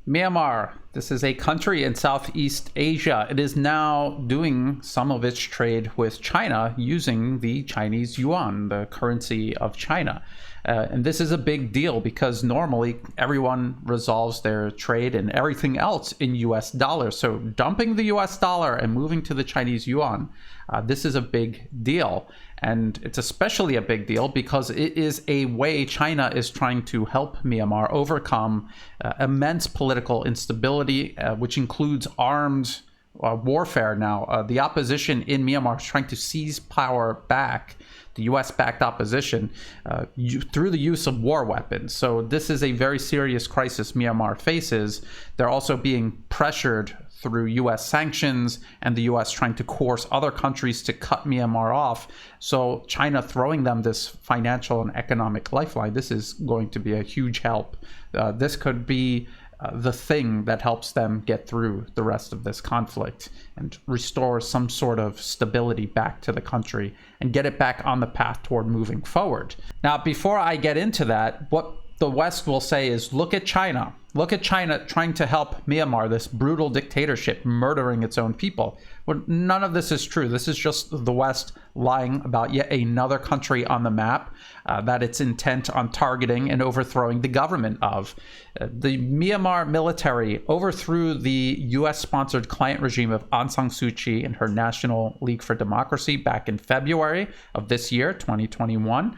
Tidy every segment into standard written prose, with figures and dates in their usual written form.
Myanmar, this is a country in Southeast Asia. It is now doing some of its trade with China using the Chinese yuan, the currency of China. And this is a big deal because normally everyone resolves their trade and everything else in US dollars. So dumping the US dollar and moving to the Chinese yuan, this is a big deal. And it's especially a big deal because it is a way China is trying to help Myanmar overcome immense political instability, which includes armed warfare now. The opposition in Myanmar is trying to seize power back, the US-backed opposition, through the use of war weapons. So this is a very serious crisis Myanmar faces. They're also being pressured through US sanctions and the US trying to coerce other countries to cut Myanmar off. So China throwing them this financial and economic lifeline, this is going to be a huge help. This could be the thing that helps them get through the rest of this conflict and restore some sort of stability back to the country and get it back on the path toward moving forward. Now, before I get into that, what the West will say is, look at China. Look at China trying to help Myanmar, this brutal dictatorship, murdering its own people. Well, none of this is true. This is just the West lying about yet another country on the map that it's intent on targeting and overthrowing the government of. The Myanmar military overthrew the US-sponsored client regime of Aung San Suu Kyi and her National League for Democracy back in February of this year, 2021.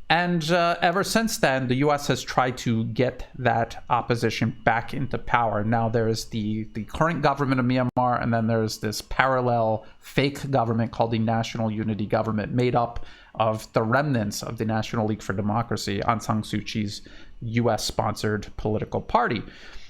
And ever since then, the U.S. has tried to get that opposition back into power. Now there's the current government of Myanmar, and then there's this parallel fake government called the National Unity Government, made up of the remnants of the National League for Democracy, Aung San Suu Kyi's U.S.-sponsored political party.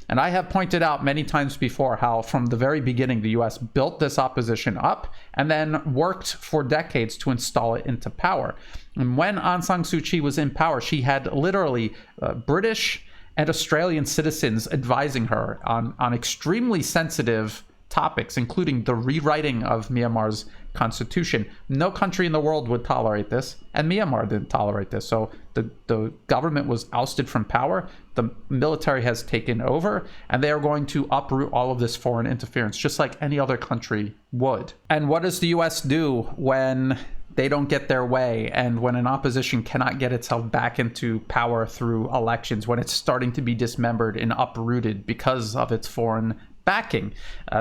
And I have pointed out many times before how from the very beginning, the US built this opposition up and then worked for decades to install it into power. And when Aung San Suu Kyi was in power, she had literally British and Australian citizens advising her on extremely sensitive topics, including the rewriting of Myanmar's constitution. No country in the world would tolerate this, and Myanmar didn't tolerate this. So the government was ousted from power, the military has taken over, and they are going to uproot all of this foreign interference, just like any other country would. And what does the US do when they don't get their way, and when an opposition cannot get itself back into power through elections, when it's starting to be dismembered and uprooted because of its foreign backing?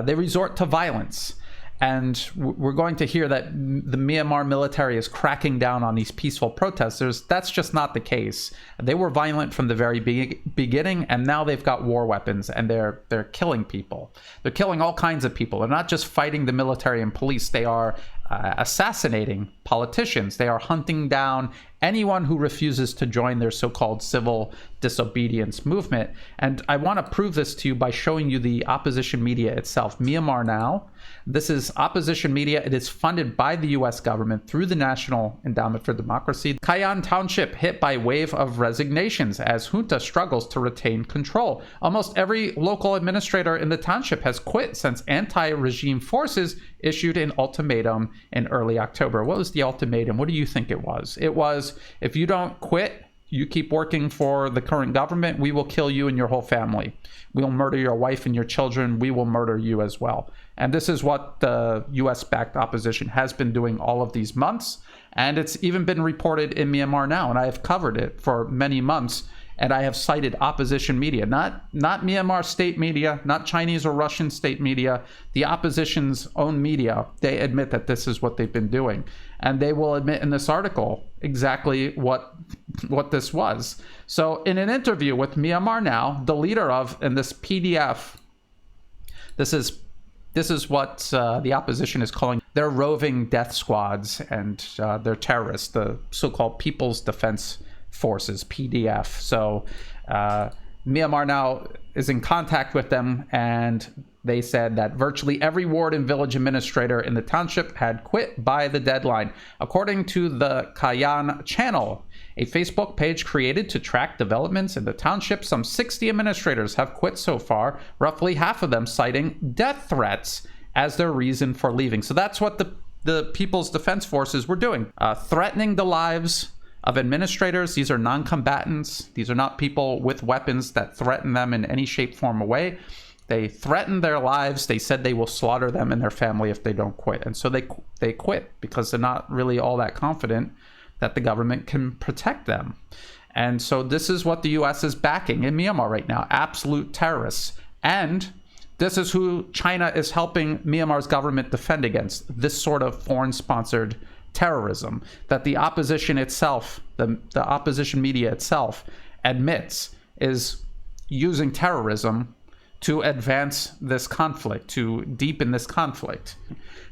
They resort to violence. And we're going to hear that the Myanmar military is cracking down on these peaceful protesters. That's just not the case. They were violent from the very beginning, and now they've got war weapons, and they're killing people. They're killing all kinds of people. They're not just fighting the military and police. They are assassinating politicians. They are hunting down anyone who refuses to join their so-called civil disobedience movement. And I want to prove this to you by showing you the opposition media itself. Myanmar Now. This is opposition media. It is funded by the US government through the National Endowment for Democracy. Kayan Township hit by wave of resignations as junta struggles to retain control. Almost every local administrator in the township has quit since anti-regime forces issued an ultimatum in early October. What was the ultimatum? What do you think it was? It was, if you don't quit, you keep working for the current government, we will kill you and your whole family. We will murder your wife and your children. We will murder you as well. And this is what the US-backed opposition has been doing all of these months. And it's even been reported in Myanmar Now. And I have covered it for many months. And I have cited opposition media, not Myanmar state media, not Chinese or Russian state media, the opposition's own media. They admit that this is what they've been doing. And they will admit in this article exactly what this was. So in an interview with Myanmar Now, the leader of, in this PDF, this is what the opposition is calling their roving death squads and their terrorists, the so-called People's Defense Forces, PDF. So Myanmar Now is in contact with them, and they said that virtually every ward and village administrator in the township had quit by the deadline. According to the Kayan channel, a Facebook page created to track developments in the township, some 60 administrators have quit so far, roughly half of them citing death threats as their reason for leaving. So that's what the People's Defense Forces were doing, threatening the lives of administrators. These are non-combatants. These are not people with weapons that threaten them in any shape, form, or way. They threaten their lives. They said they will slaughter them and their family if they don't quit. And so they quit because they're not really all that confident that the government can protect them. And so this is what the U.S. is backing in Myanmar right now, absolute terrorists. And this is who China is helping Myanmar's government defend against, this sort of foreign-sponsored terrorism that the opposition itself, the opposition media itself, admits is using terrorism to advance this conflict, to deepen this conflict.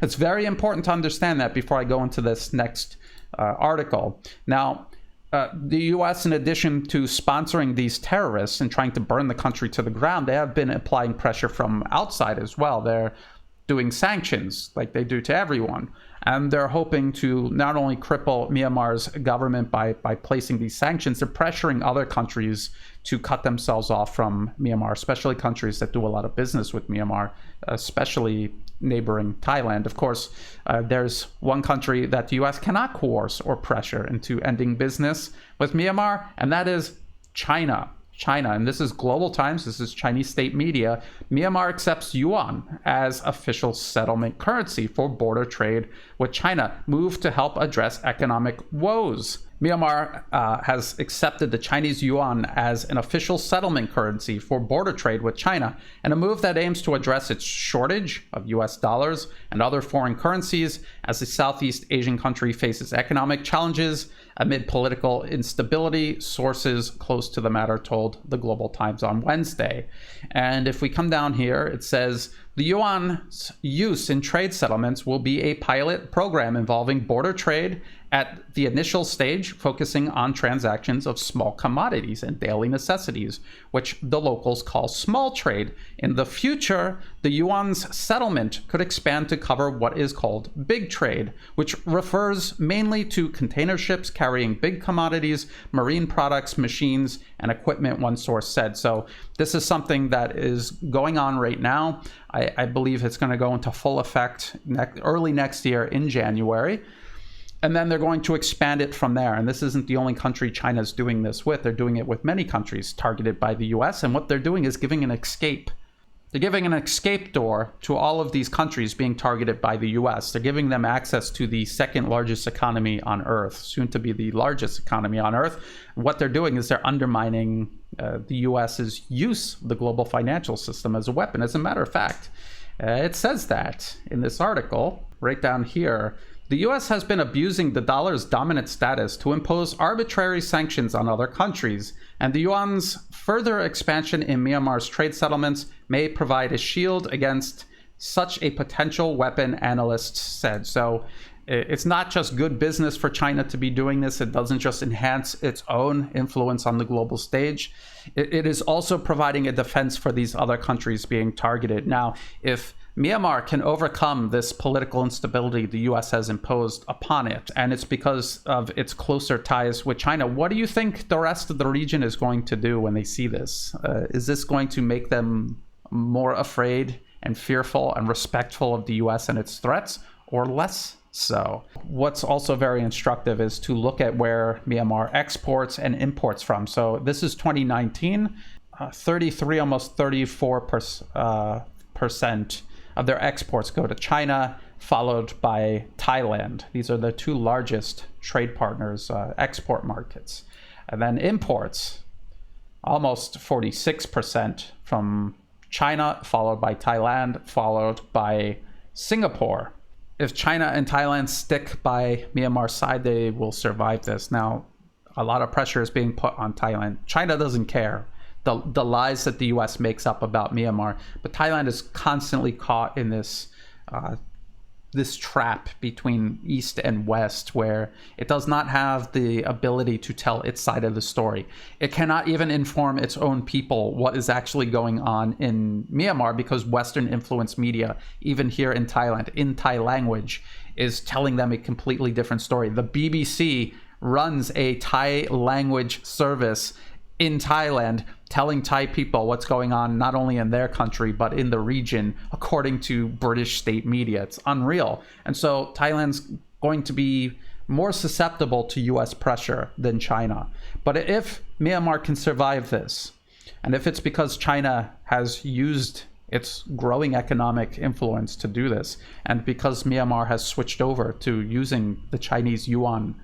It's very important to understand that before I go into this next article. Now, the U.S., in addition to sponsoring these terrorists and trying to burn the country to the ground, they have been applying pressure from outside as well. They're doing sanctions like they do to everyone. And they're hoping to not only cripple Myanmar's government by placing these sanctions, they're pressuring other countries to cut themselves off from Myanmar, especially countries that do a lot of business with Myanmar, especially neighboring Thailand. Of course, there's one country that the U.S. cannot coerce or pressure into ending business with Myanmar, and that is China. And this is Global Times, this is Chinese state media. Myanmar accepts Yuan as official settlement currency for border trade with China, move to help address economic woes. Myanmar has accepted the Chinese yuan as an official settlement currency for border trade with China, and a move that aims to address its shortage of US dollars and other foreign currencies as the Southeast Asian country faces economic challenges amid political instability, sources close to the matter told the Global Times on Wednesday. And if we come down here, it says the yuan's use in trade settlements will be a pilot program involving border trade at the initial stage, focusing on transactions of small commodities and daily necessities, which the locals call small trade. In the future, the yuan's settlement could expand to cover what is called big trade, which refers mainly to container ships carrying big commodities, marine products, machines, and equipment, one source said. So this is something that is going on right now. I believe it's going to go into full effect early next year in January. And then they're going to expand it from there. And this isn't the only country China's doing this with. They're doing it with many countries targeted by the US. And what they're doing is giving an escape. They're giving an escape door to all of these countries being targeted by the US. They're giving them access to the second largest economy on Earth, soon to be the largest economy on Earth. What they're doing is they're undermining the US's use of the global financial system as a weapon. As a matter of fact, it says that in this article, right down here. The US has been abusing the dollar's dominant status to impose arbitrary sanctions on other countries, and the yuan's further expansion in Myanmar's trade settlements may provide a shield against such a potential weapon, analysts said. So it's not just good business for China to be doing this. It doesn't just enhance its own influence on the global stage. It is also providing a defense for these other countries being targeted. Now, if Myanmar can overcome this political instability the U.S. has imposed upon it, and it's because of its closer ties with China, what do you think the rest of the region is going to do when they see this? Is this going to make them more afraid and fearful and respectful of the U.S. and its threats, or less so? What's also very instructive is to look at where Myanmar exports and imports from. So this is 2019, 33, almost 34% of their exports go to China, followed by Thailand. These are the two largest trade partners, export markets. And then imports, almost 46% from China, followed by Thailand, followed by Singapore. If China and Thailand stick by Myanmar's side, they will survive this. Now, a lot of pressure is being put on Thailand. China doesn't care. The lies that the U.S. makes up about Myanmar, but Thailand is constantly caught in this this trap between East and West, where it does not have the ability to tell its side of the story. It cannot even inform its own people what is actually going on in Myanmar, because Western influenced media, even here in Thailand, in Thai language, is telling them a completely different story. The BBC runs a Thai language service in Thailand, telling Thai people what's going on not only in their country, but in the region, according to British state media. It's unreal. And so Thailand's going to be more susceptible to US pressure than China. But if Myanmar can survive this, and if it's because China has used its growing economic influence to do this, and because Myanmar has switched over to using the Chinese yuan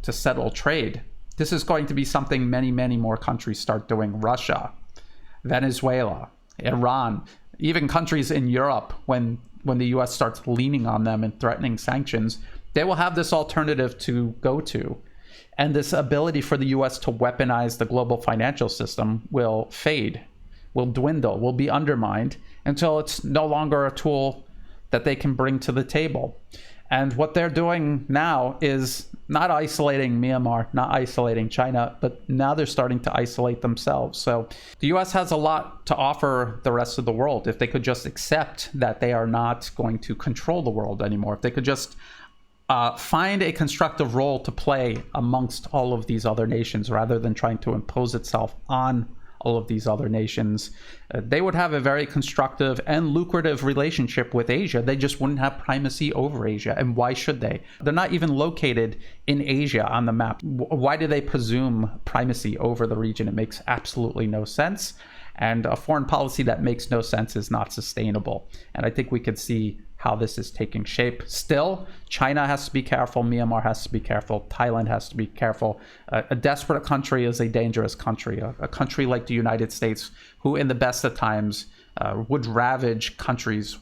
to settle trade, this is going to be something many, many more countries start doing. Russia, Venezuela, Iran, even countries in Europe, when the US starts leaning on them and threatening sanctions, they will have this alternative to go to. And this ability for the US to weaponize the global financial system will fade, will dwindle, will be undermined until it's no longer a tool that they can bring to the table. And what they're doing now is not isolating Myanmar, not isolating China, but now they're starting to isolate themselves. So the US has a lot to offer the rest of the world if they could just accept that they are not going to control the world anymore. If they could just find a constructive role to play amongst all of these other nations rather than trying to impose itself on all of these other nations, they would have a very constructive and lucrative relationship with Asia. They just wouldn't have primacy over Asia. And why should they? They're not even located in Asia on the map. Why do they presume primacy over the region? It makes absolutely no sense. And a foreign policy that makes no sense is not sustainable. And I think we could see how this is taking shape. Still, China has to be careful, Myanmar has to be careful, Thailand has to be careful. A desperate country is a dangerous country. A country like the United States, who in the best of times would ravage countries,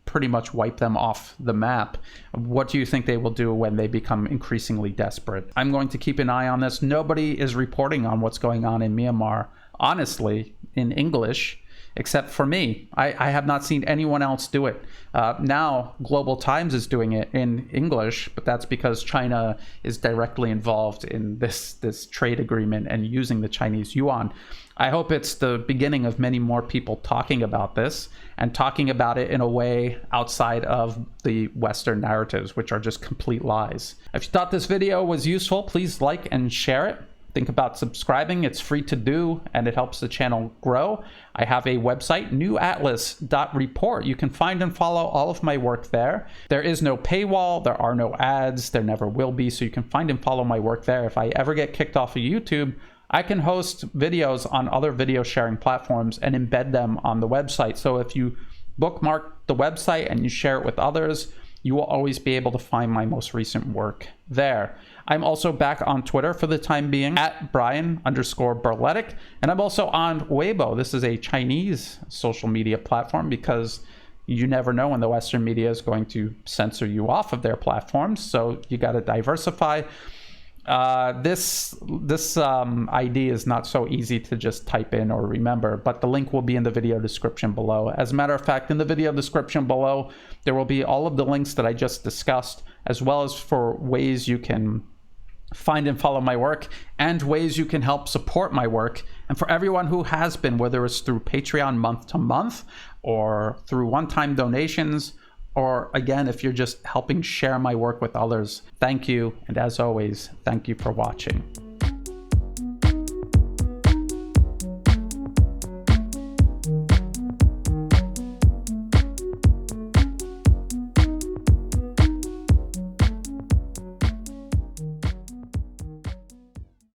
pretty much wipe them off the map. What do you think they will do when they become increasingly desperate? I'm going to keep an eye on this. Nobody is reporting on what's going on in Myanmar, honestly, in English, except for me. I have not seen anyone else do it. Now, Global Times is doing it in English, but that's because China is directly involved in this trade agreement and using the Chinese yuan. I hope it's the beginning of many more people talking about this and talking about it in a way outside of the Western narratives, which are just complete lies. If you thought this video was useful, please like and share it. Think about subscribing. It's free to do and it helps the channel grow. I have a website, newatlas.report. You can find and follow all of my work there. There is no paywall, there are no ads, there never will be, so you can find and follow my work there. If I ever get kicked off of YouTube, I can host videos on other video sharing platforms and embed them on the website. So if you bookmark the website and you share it with others, you will always be able to find my most recent work there. I'm also back on Twitter for the time being at Brian_Berletic. And I'm also on Weibo. This is a Chinese social media platform because you never know when the Western media is going to censor you off of their platforms. So you got to diversify. This ID is not so easy to just type in or remember, but the link will be in the video description below. As a matter of fact, in the video description below, there will be all of the links that I just discussed, as well as for ways you can find and follow my work and ways you can help support my work. And for everyone who has been, whether it's through Patreon month to month or through one-time donations, or again, if you're just helping share my work with others, thank you. And as always, thank you for watching.